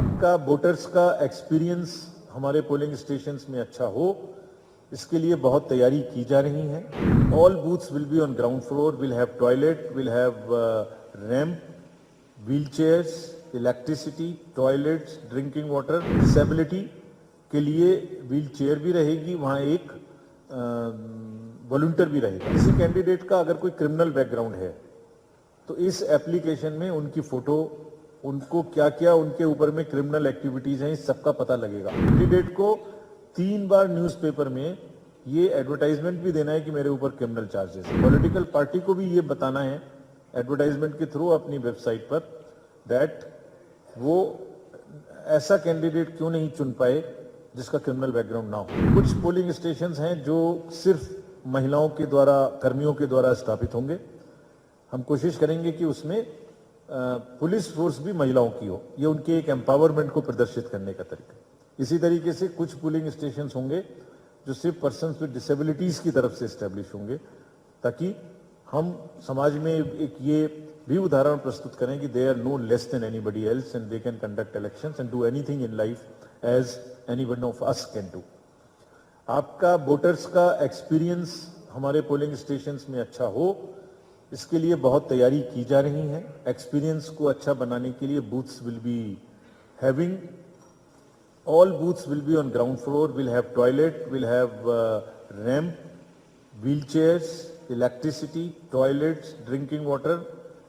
आपका वोटर्स का एक्सपीरियंस हमारे पोलिंग स्टेशंस में अच्छा हो, इसके लिए बहुत तैयारी की जा रही है। All booths will be on ground floor, will have toilet, will have ramp, wheel chairs, electricity, toilets, drinking water. Disability के लिए व्हील चेयर भी रहेगी, वहाँ एक वॉलंटियर भी रहेगा। किसी कैंडिडेट का अगर कोई क्रिमिनल बैकग्राउंड है तो इस एप्लीकेशन में उनकी फोटो, उनको क्या क्या उनके ऊपर में क्रिमिनल एक्टिविटीज हैं, इस सबका पता लगेगा। कैंडिडेट को 3 बार न्यूज़पेपर में ये एडवर्टाइजमेंट भी देना है कि मेरे ऊपर क्रिमिनल चार्जेस है। पॉलिटिकल पार्टी को भी ये बताना है एडवर्टाइजमेंट के थ्रू अपनी वेबसाइट पर दैट वो ऐसा कैंडिडेट क्यों नहीं चुन पाए जिसका क्रिमिनल बैकग्राउंड ना हो। कुछ पोलिंग स्टेशंस हैं जो सिर्फ महिलाओं के द्वारा, कर्मियों के द्वारा स्थापित होंगे। हम कोशिश करेंगे कि उसमें पुलिस फोर्स भी महिलाओं की हो, ये उनके एक एम्पावरमेंट को प्रदर्शित करने का तरीका। इसी तरीके से कुछ पोलिंग स्टेशन होंगे जो सिर्फ पर्सन्स विद डिसेबिलिटीज की तरफ से स्टैब्लिश होंगे, ताकि हम समाज में एक ये भी उदाहरण प्रस्तुत करें कि they are no less than anybody else and they can conduct elections and do anything in life as any one of us can do. आपका वोटर्स का एक्सपीरियंस हमारे पोलिंग स्टेशंस में अच्छा हो, इसके लिए बहुत तैयारी की जा रही है। एक्सपीरियंस को अच्छा बनाने के लिए booths will be having, all booths will be on ground floor, will have toilet, will have ramp, wheelchairs, electricity, toilets, drinking water,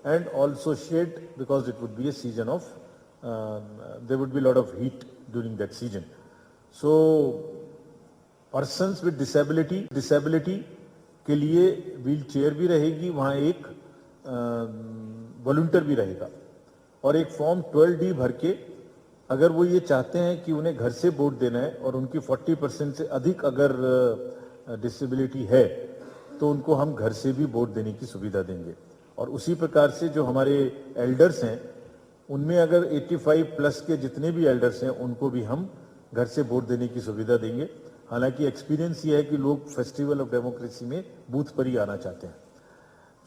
and also shade, because it would be a season of there would be a lot of heat during that season. So persons with disability के लिए wheel chair भी रहेगी, वहाँ एक volunteer भी रहेगा, और एक फॉर्म 12D भर के अगर वो ये चाहते हैं कि उन्हें घर से वोट देना है और उनकी 40% से अधिक अगर डिसेबिलिटी है तो उनको हम घर से भी वोट देने की सुविधा देंगे। और उसी प्रकार से जो हमारे एल्डर्स हैं उनमें अगर 85 प्लस के जितने भी एल्डर्स हैं उनको भी हम घर से वोट देने की सुविधा देंगे। हालांकि एक्सपीरियंस ये है कि लोग फेस्टिवल ऑफ डेमोक्रेसी में बूथ पर ही आना चाहते हैं।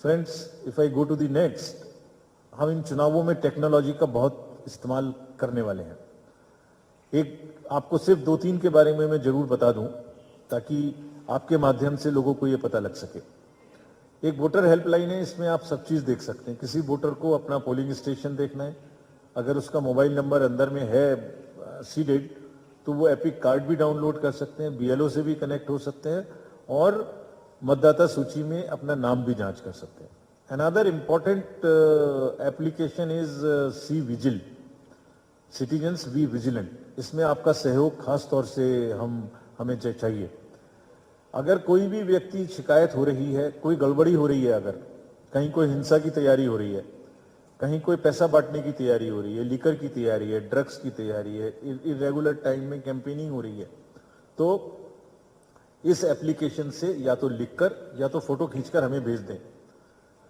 Friends, if I go to the next, हम इन चुनावों में टेक्नोलॉजी का बहुत इस्तेमाल करने वाले हैं। एक आपको सिर्फ 2-3 के बारे में मैं जरूर बता दूं ताकि आपके माध्यम से लोगों को यह पता लग सके। एक वोटर हेल्पलाइन है, इसमें आप सब चीज देख सकते हैं। किसी वोटर को अपना पोलिंग स्टेशन देखना है, अगर उसका मोबाइल नंबर अंदर में है सीडेड तो वो एपिक कार्ड भी डाउनलोड कर सकते हैं, बीएलओ से भी कनेक्ट हो सकते हैं और मतदाता सूची में अपना नाम भी जांच कर सकते हैं। Another important application is C vigil, citizens be vigilant. इसमें आपका सहयोग खास तौर से हमें चाहिए। अगर कोई भी व्यक्ति शिकायत हो रही है, कोई गड़बड़ी हो रही है, अगर कहीं कोई हिंसा की तैयारी हो रही है, कहीं कोई पैसा बांटने की तैयारी हो रही है, लिकर की तैयारी है, ड्रग्स की तैयारी है, इरेगुलर टाइम में कैंपेनिंग हो रही है, तो इस एप्लीकेशन से या तो लिखकर या तो फोटो खींचकर हमें भेज दें।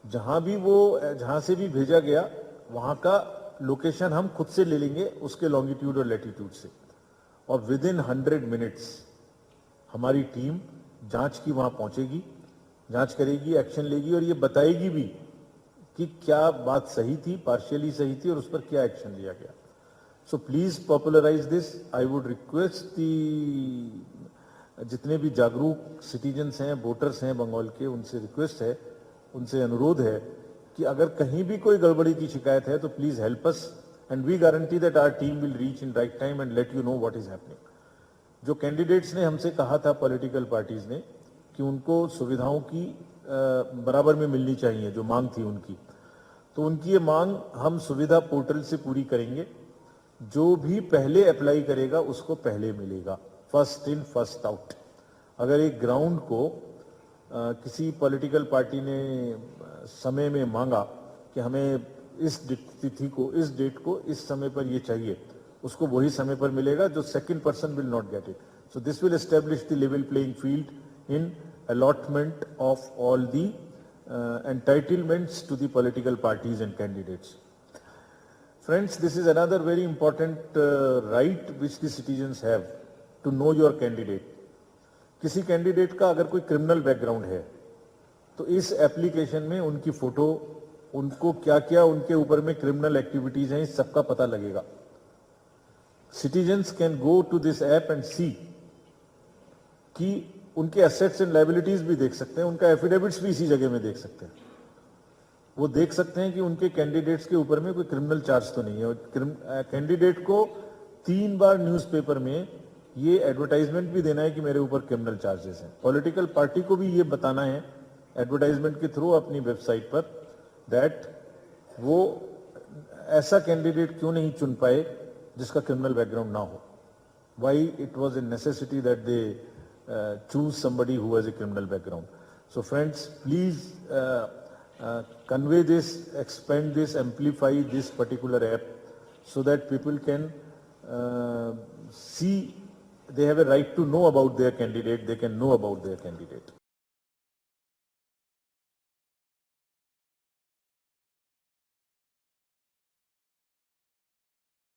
जहां से भी भेजा गया वहां का लोकेशन हम खुद से ले लेंगे, उसके लॉन्गिट्यूड और लैटिट्यूड से, और विद इन 100 मिनट्स हमारी टीम जांच की वहां पहुंचेगी, जांच करेगी, एक्शन लेगी और ये बताएगी भी कि क्या बात सही थी, पार्शियली सही थी और उस पर क्या एक्शन लिया गया। So please popularise this. I would request the जितने भी जागरूक सिटीजन्स हैं, वोटर्स हैं बंगाल के, उनसे रिक्वेस्ट है, उनसे अनुरोध है कि अगर कहीं भी कोई गड़बड़ी की शिकायत है तो please help us and we guarantee that our team will reach in right time and let you know what is happening. जो कैंडिडेट्स ने हमसे कहा था, पॉलिटिकल पार्टीज ने, कि उनको सुविधाओं की बराबर में मिलनी चाहिए, जो मांग थी उनकी, तो उनकी ये मांग हम सुविधा पोर्टल से पूरी करेंगे। जो भी पहले अप्लाई करेगा उसको पहले मिलेगा, फर्स्ट इन फर्स्ट आउट। अगर एक ग्राउंड को किसी पॉलिटिकल पार्टी ने समय में मांगा कि हमें इस तिथि को, इस डेट को, इस समय पर ये चाहिए, उसको वही समय पर मिलेगा, जो second person will not get it. So this will establish the level playing field in allotment of all the entitlements to the political parties and candidates. Friends, this is another very important right which the citizens have to know your candidate. किसी candidate का अगर कोई criminal background है तो इस application में उनकी photo, उनको क्या क्या उनके ऊपर में क्रिमिनल एक्टिविटीज हैं, इस सबका पता लगेगा। citizens can go to this app and see कि उनके एसेट्स एंड लायबिलिटीज भी देख सकते हैं, उनका एफिडेविट्स भी इसी जगह में देख सकते हैं। वो देख सकते हैं कि उनके कैंडिडेट्स के ऊपर में कोई क्रिमिनल चार्ज तो नहीं है। और कैंडिडेट को 3 बार न्यूज़पेपर में ये एडवर्टाइजमेंट भी देना है कि मेरे ऊपर क्रिमिनल चार्जेस हैं। पॉलिटिकल पार्टी को भी ये बताना है एडवर्टाइजमेंट के थ्रू अपनी वेबसाइट पर दैट वो ऐसा कैंडिडेट क्यों नहीं चुन पाए जिसका क्रिमिनल बैकग्राउंड ना हो। Why it was a necessity that they choose somebody who has a criminal background. So friends, please convey this, expand this, amplify this particular app so that people can see they have a right to know about their candidate, they can know about their candidate.